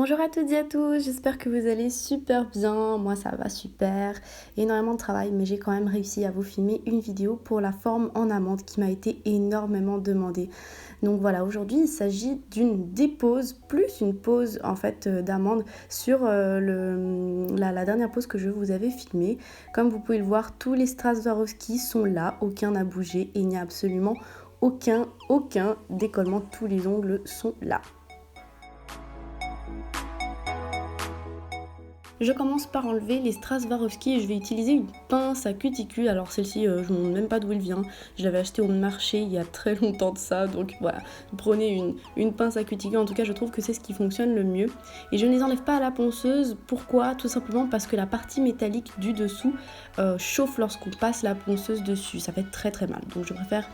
Bonjour à toutes et à tous, j'espère que vous allez super bien, moi ça va super, énormément de travail mais j'ai quand même réussi à vous filmer une vidéo pour la forme en amande qui m'a été énormément demandée. Donc voilà, aujourd'hui il s'agit d'une dépose plus une pose en fait d'amande sur la dernière pose que je vous avais filmée. Comme vous pouvez le voir, tous les strass Swarovski sont là, aucun n'a bougé et il n'y a absolument aucun décollement, tous les ongles sont là. Je commence par enlever les strass Swarovski et je vais utiliser une pince à cuticule. Alors celle-ci, je ne me demande même pas d'où elle vient. Je l'avais achetée au marché il y a très longtemps de ça. Donc voilà, prenez une pince à cuticule. En tout cas, je trouve que c'est ce qui fonctionne le mieux. Et je ne les enlève pas à la ponceuse. Pourquoi ? Tout simplement parce que la partie métallique du dessous chauffe lorsqu'on passe la ponceuse dessus. Ça fait très très mal. Donc je préfère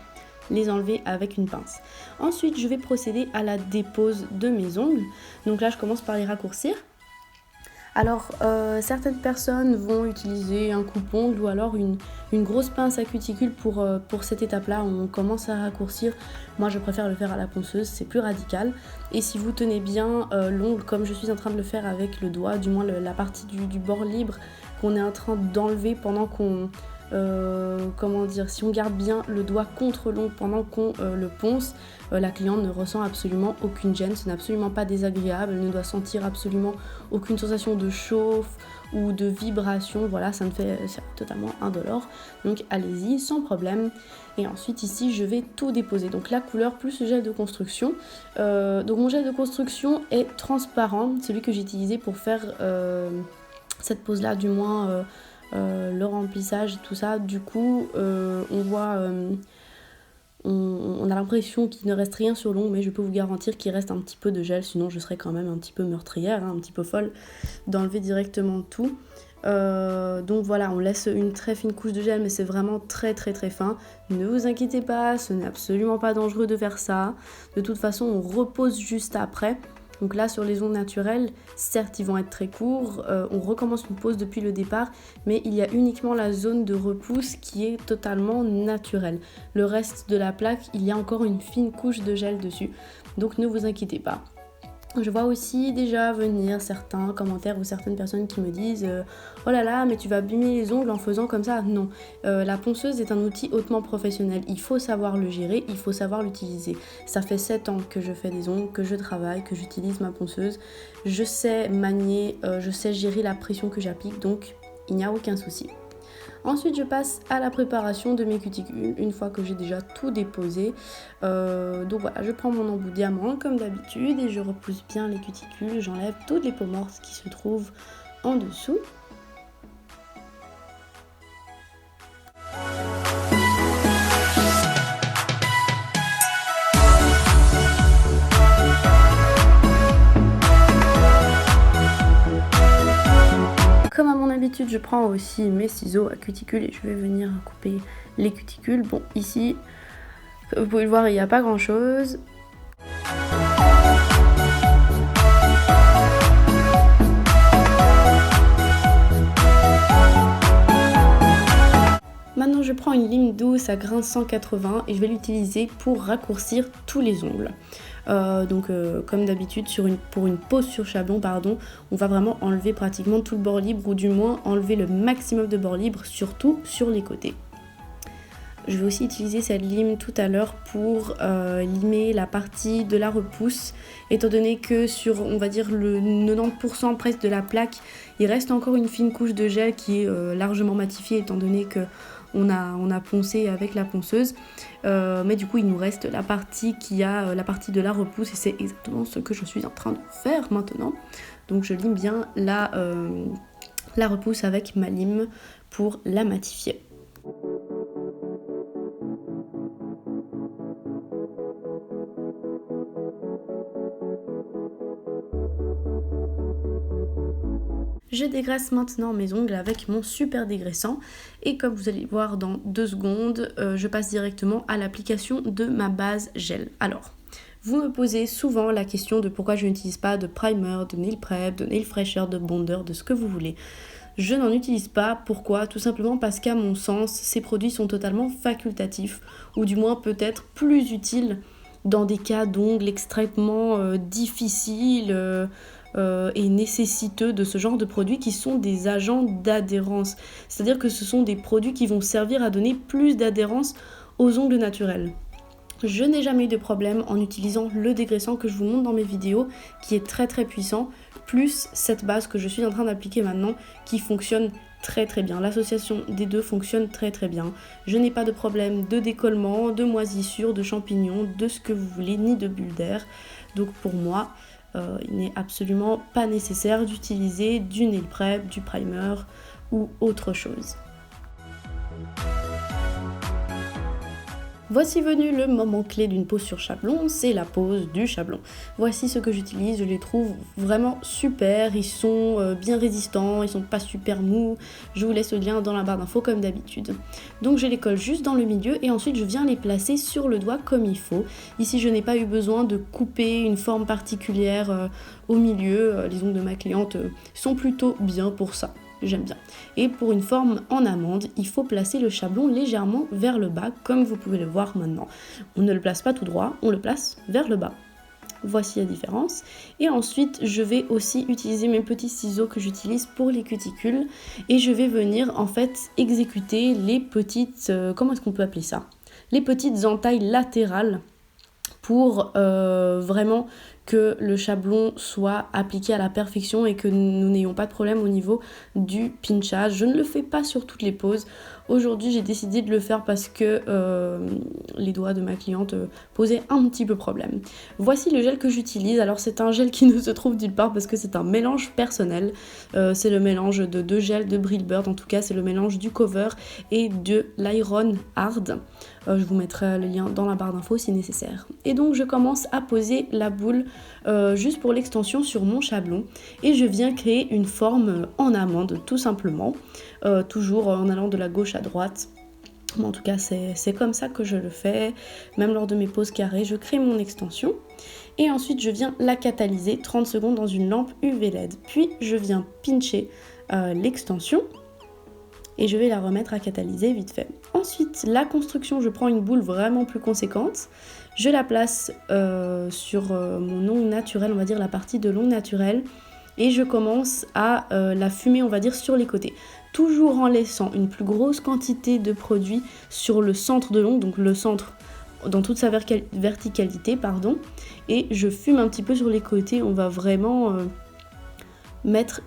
les enlever avec une pince. Ensuite, je vais procéder à la dépose de mes ongles. Donc là, je commence par les raccourcir. Alors, certaines personnes vont utiliser un coupe-ongle ou alors une grosse pince à cuticule pour cette étape-là. On commence à raccourcir. Moi, je préfère le faire à la ponceuse, c'est plus radical. Et si vous tenez bien l'ongle, comme je suis en train de le faire avec le doigt, du moins la partie du bord libre qu'on est en train d'enlever pendant qu'on... si on garde bien le doigt contre l'ongle pendant qu'on le ponce, la cliente ne ressent absolument aucune gêne, ce n'est absolument pas désagréable, elle ne doit sentir absolument aucune sensation de chauffe ou de vibration, voilà, c'est totalement indolore, donc allez-y sans problème. Et ensuite ici je vais tout déposer, donc la couleur plus le gel de construction. Donc mon gel de construction est transparent, celui que j'ai utilisé pour faire cette pose là, du moins le remplissage, tout ça. Du coup, on voit, on a l'impression qu'il ne reste rien sur l'ongle, mais je peux vous garantir qu'il reste un petit peu de gel, sinon je serais quand même un petit peu meurtrière, hein, un petit peu folle d'enlever directement tout. Donc voilà, on laisse une très fine couche de gel, mais c'est vraiment très fin. Ne vous inquiétez pas, ce n'est absolument pas dangereux de faire ça. De toute façon, on repose juste après. Donc là, sur les ongles naturels, certes, ils vont être très courts. On recommence une pose depuis le départ, mais il y a uniquement la zone de repousse qui est totalement naturelle. Le reste de la plaque, il y a encore une fine couche de gel dessus. Donc ne vous inquiétez pas. Je vois aussi déjà venir certains commentaires ou certaines personnes qui me disent oh là là, mais tu vas abîmer les ongles en faisant comme ça. Non, la ponceuse est un outil hautement professionnel. Il faut savoir le gérer, il faut savoir l'utiliser. Ça fait 7 ans que je fais des ongles, que je travaille, que j'utilise ma ponceuse. Je sais manier, je sais gérer la pression que j'applique, donc il n'y a aucun souci. Ensuite, je passe à la préparation de mes cuticules, une fois que j'ai déjà tout déposé. Donc voilà, je prends mon embout diamant comme d'habitude et je repousse bien les cuticules. J'enlève toutes les peaux mortes qui se trouvent en dessous. Comme à mon habitude, je prends aussi mes ciseaux à cuticules et je vais venir couper les cuticules. Bon, ici, vous pouvez le voir, il n'y a pas grand chose. Maintenant, je prends une lime douce à grain 180 et je vais l'utiliser pour raccourcir tous les ongles. Comme d'habitude, pour une pose sur chablon, on va vraiment enlever pratiquement tout le bord libre, ou du moins enlever le maximum de bord libre, surtout sur les côtés. Je vais aussi utiliser cette lime tout à l'heure pour limer la partie de la repousse, étant donné que sur, on va dire, le 90% presque de la plaque, il reste encore une fine couche de gel qui est largement matifiée, étant donné que on a poncé avec la ponceuse, mais du coup il nous reste la partie la partie de la repousse et c'est exactement ce que je suis en train de faire maintenant. Donc je lime bien la repousse avec ma lime pour la matifier. Je dégraisse maintenant mes ongles avec mon super dégraissant et comme vous allez voir dans 2 secondes, je passe directement à l'application de ma base gel. Alors, vous me posez souvent la question de pourquoi je n'utilise pas de primer, de nail prep, de nail fresher, de bonder, de ce que vous voulez. Je n'en utilise pas. Pourquoi ? Tout simplement parce qu'à mon sens, ces produits sont totalement facultatifs ou du moins peut-être plus utiles dans des cas d'ongles extrêmement difficiles, et nécessiteux de ce genre de produits qui sont des agents d'adhérence. C'est-à-dire que ce sont des produits qui vont servir à donner plus d'adhérence aux ongles naturels. Je n'ai jamais eu de problème en utilisant le dégraissant que je vous montre dans mes vidéos, qui est très très puissant, plus cette base que je suis en train d'appliquer maintenant, qui fonctionne très très bien. L'association des deux fonctionne très très bien. Je n'ai pas de problème de décollement, de moisissure, de champignons, de ce que vous voulez, ni de bulles d'air. Donc pour moi, il n'est absolument pas nécessaire d'utiliser du nail prep, du primer ou autre chose. Voici venu le moment clé d'une pose sur chablon, c'est la pose du chablon. Voici ce que j'utilise, je les trouve vraiment super, ils sont bien résistants, ils sont pas super mous. Je vous laisse le lien dans la barre d'infos comme d'habitude. Donc je les colle juste dans le milieu et ensuite je viens les placer sur le doigt comme il faut. Ici je n'ai pas eu besoin de couper une forme particulière au milieu, les ongles de ma cliente sont plutôt bien pour ça. J'aime bien. Et pour une forme en amande, il faut placer le chablon légèrement vers le bas, comme vous pouvez le voir maintenant. On ne le place pas tout droit, on le place vers le bas. Voici la différence. Et ensuite, je vais aussi utiliser mes petits ciseaux que j'utilise pour les cuticules. Et je vais venir en fait exécuter les petites... comment est-ce qu'on peut appeler ça? Les petites entailles latérales pour vraiment que le chablon soit appliqué à la perfection et que nous n'ayons pas de problème au niveau du pinchage. Je ne le fais pas sur toutes les poses. Aujourd'hui, j'ai décidé de le faire parce que les doigts de ma cliente posaient un petit peu problème. Voici le gel que j'utilise. Alors c'est un gel qui ne se trouve nulle part parce que c'est un mélange personnel. C'est le mélange de deux gels de Brillbird. En tout cas, c'est le mélange du Cover et de l'Iron Hard. Je vous mettrai le lien dans la barre d'infos si nécessaire. Et donc je commence à poser la boule juste pour l'extension sur mon chablon et je viens créer une forme en amande tout simplement, toujours en allant de la gauche à droite. En tout cas c'est comme ça que je le fais, même lors de mes poses carrées, je crée mon extension et ensuite je viens la catalyser 30 secondes dans une lampe UV LED, puis je viens pincher l'extension et je vais la remettre à catalyser vite fait. Ensuite, la construction, je prends une boule vraiment plus conséquente, je la place sur mon ongle naturel, on va dire la partie de l'ongle naturel, et je commence à la fumer, on va dire, sur les côtés. Toujours en laissant une plus grosse quantité de produit sur le centre de l'ongle, donc le centre dans toute sa verticalité, pardon, et je fume un petit peu sur les côtés, on va vraiment mettre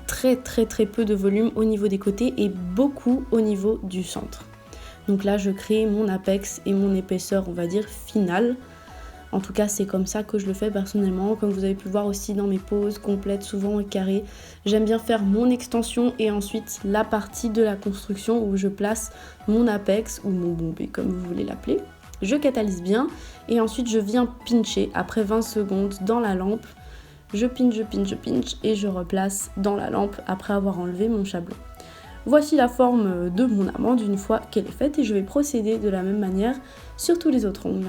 très peu de volume au niveau des côtés et beaucoup au niveau du centre. Donc là je crée mon apex et mon épaisseur on va dire finale. En tout cas c'est comme ça que je le fais personnellement, comme vous avez pu voir aussi dans mes poses complètes souvent carrées. J'aime bien faire mon extension et ensuite la partie de la construction où je place mon apex ou mon bombé comme vous voulez l'appeler. Je catalyse bien et ensuite je viens pincher après 20 secondes dans la lampe. Je pinch et je replace dans la lampe après avoir enlevé mon chablon. Voici la forme de mon amande une fois qu'elle est faite et je vais procéder de la même manière sur tous les autres ongles.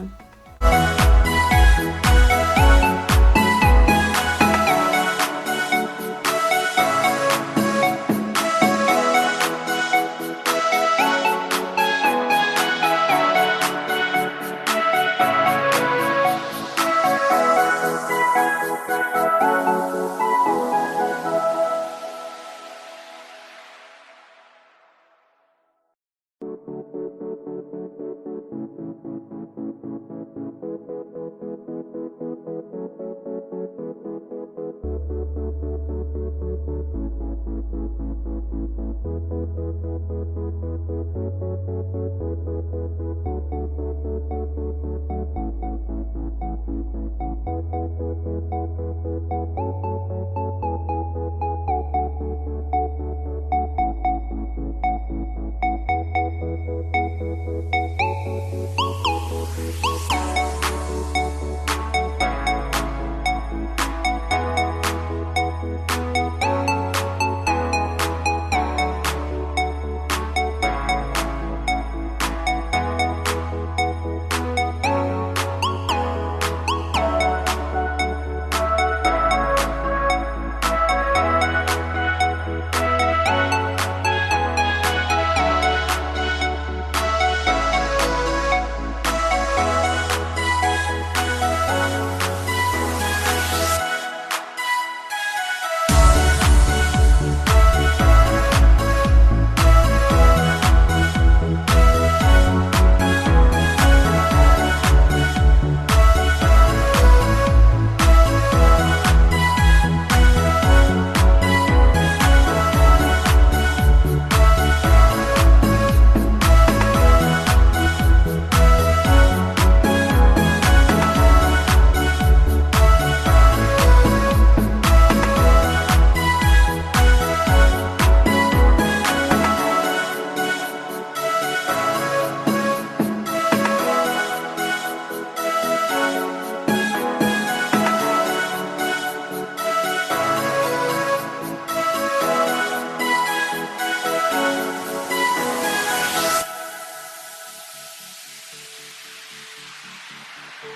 On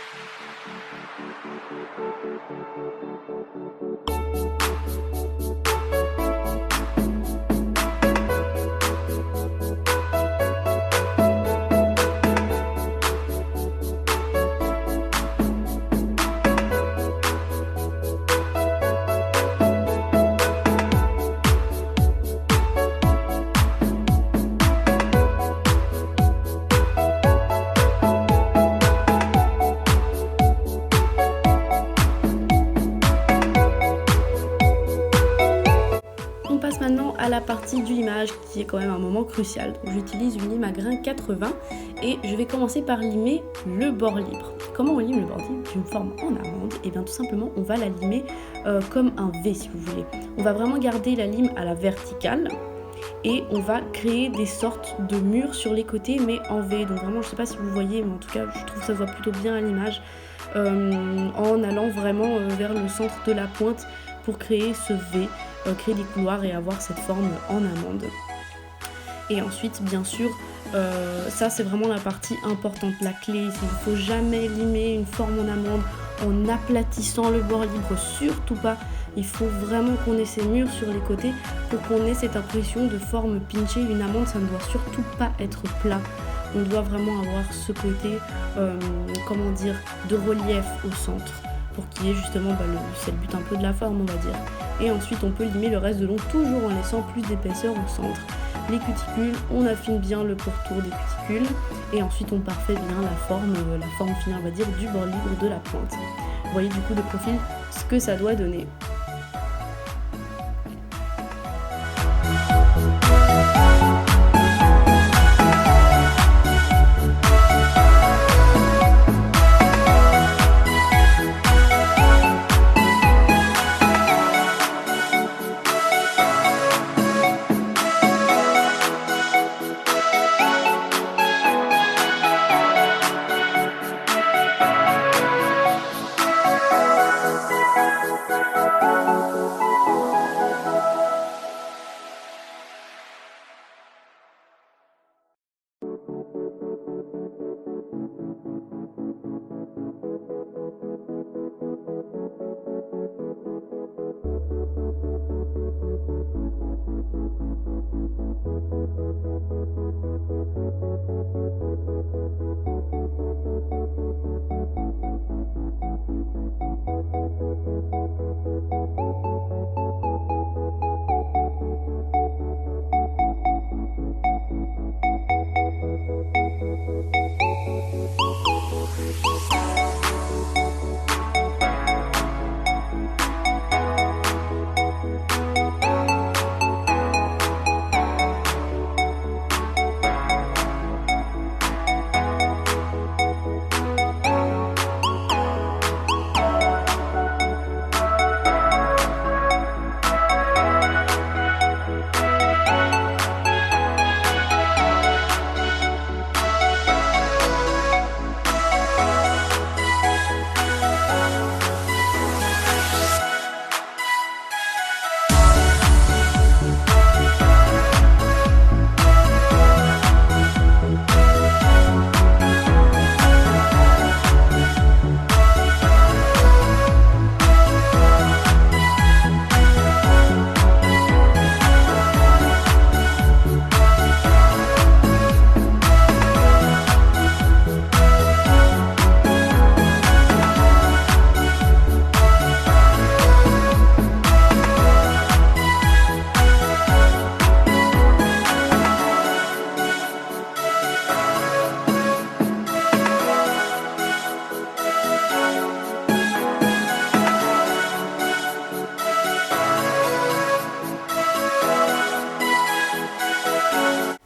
passe maintenant à la partie du limage qui est quand même un moment crucial. Donc j'utilise une lime à grain 80 et je vais commencer par limer le bord libre. Comment on lime le bord libre d'une forme en amande? Et bien tout simplement on va la limer comme un V si vous voulez. On va vraiment garder la lime à la verticale et on va créer des sortes de murs sur les côtés mais en V. Donc vraiment je sais pas si vous voyez mais en tout cas je trouve que ça se voit plutôt bien à l'image en allant vraiment vers le centre de la pointe pour créer ce V, créer des couloirs et avoir cette forme en amande. Et ensuite bien sûr ça c'est vraiment la partie importante, la clé ici. Il ne faut jamais limer une forme en amande en aplatissant le bord libre, surtout pas. Il faut vraiment qu'on ait ces murs sur les côtés pour qu'on ait cette impression de forme pinchée. Une amande ça ne doit surtout pas être plat. On doit vraiment avoir ce côté, comment dire, de relief au centre pour qu'il y ait justement, c'est le but un peu de la forme on va dire. Et ensuite on peut limer le reste de long toujours en laissant plus d'épaisseur au centre. Les cuticules, on affine bien le pourtour des cuticules et ensuite on parfait bien la forme finale on va dire du bord libre de la pointe. Vous voyez du coup de profil ce que ça doit donner.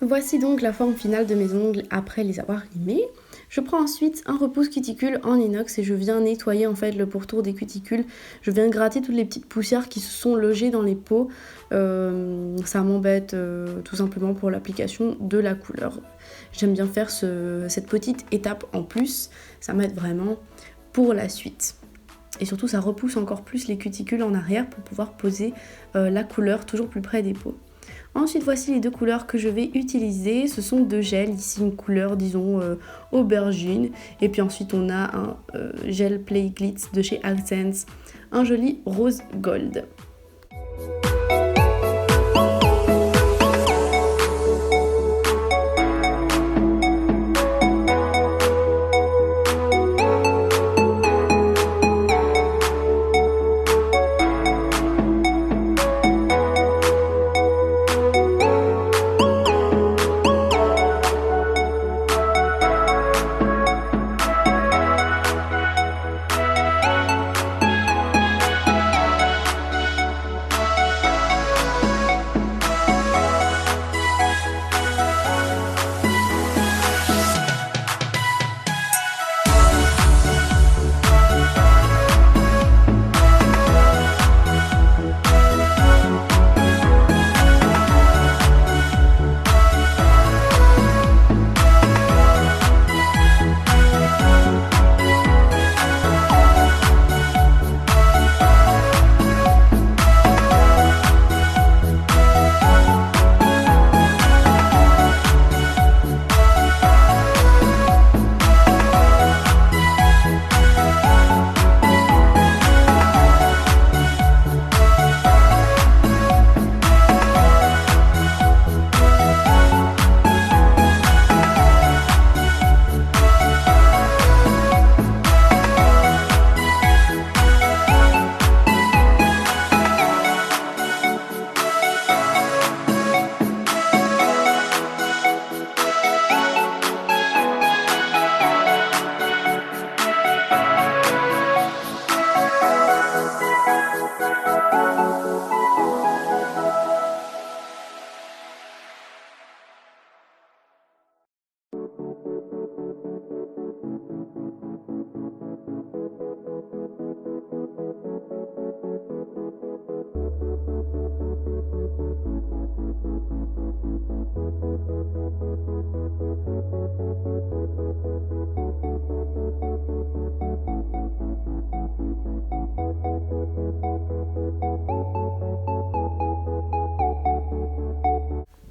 Voici donc la forme finale de mes ongles après les avoir limés. Je prends ensuite un repousse cuticule en inox et je viens nettoyer en fait le pourtour des cuticules. Je viens gratter toutes les petites poussières qui se sont logées dans les peaux. Ça m'embête tout simplement pour l'application de la couleur. J'aime bien faire cette petite étape en plus. Ça m'aide vraiment pour la suite. Et surtout ça repousse encore plus les cuticules en arrière pour pouvoir poser la couleur toujours plus près des peaux. Ensuite, voici les deux couleurs que je vais utiliser. Ce sont deux gels. Ici, une couleur, disons, aubergine. Et puis ensuite, on a un gel Play Glitz de chez Accents. Un joli rose gold.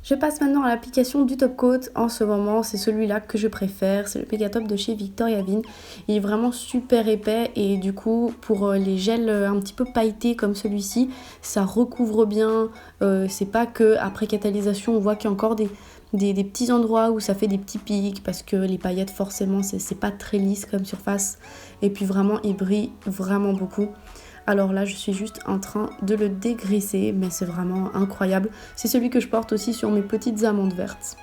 Je passe maintenant à l'application du top coat. En ce moment, c'est celui-là que je préfère. C'est le Pegatop de chez Victoria Vin. Il est vraiment super épais et du coup, pour les gels un petit peu pailletés comme celui-ci, ça recouvre bien. C'est pas que après catalysation, on voit qu'il y a encore des petits endroits où ça fait des petits pics parce que les paillettes, forcément, c'est pas très lisse comme surface. Et puis vraiment, il brille vraiment beaucoup. Alors là, je suis juste en train de le dégraisser, mais c'est vraiment incroyable. C'est celui que je porte aussi sur mes petites amandes vertes.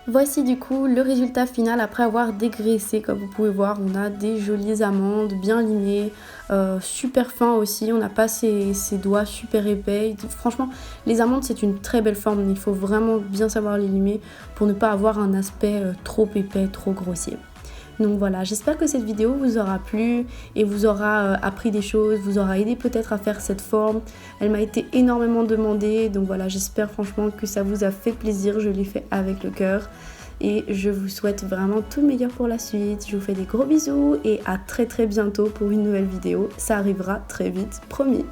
Voici du coup le résultat final après avoir dégraissé. Comme vous pouvez voir, on a des jolies amandes bien limées, super fin aussi. On n'a pas ces doigts super épais. Franchement, les amandes c'est une très belle forme. Il faut vraiment bien savoir les limer pour ne pas avoir un aspect trop épais, trop grossier. Donc voilà, j'espère que cette vidéo vous aura plu et vous aura appris des choses, vous aura aidé peut-être à faire cette forme. Elle m'a été énormément demandée, donc voilà, j'espère franchement que ça vous a fait plaisir, je l'ai fait avec le cœur. Et je vous souhaite vraiment tout le meilleur pour la suite. Je vous fais des gros bisous et à très bientôt pour une nouvelle vidéo. Ça arrivera très vite, promis.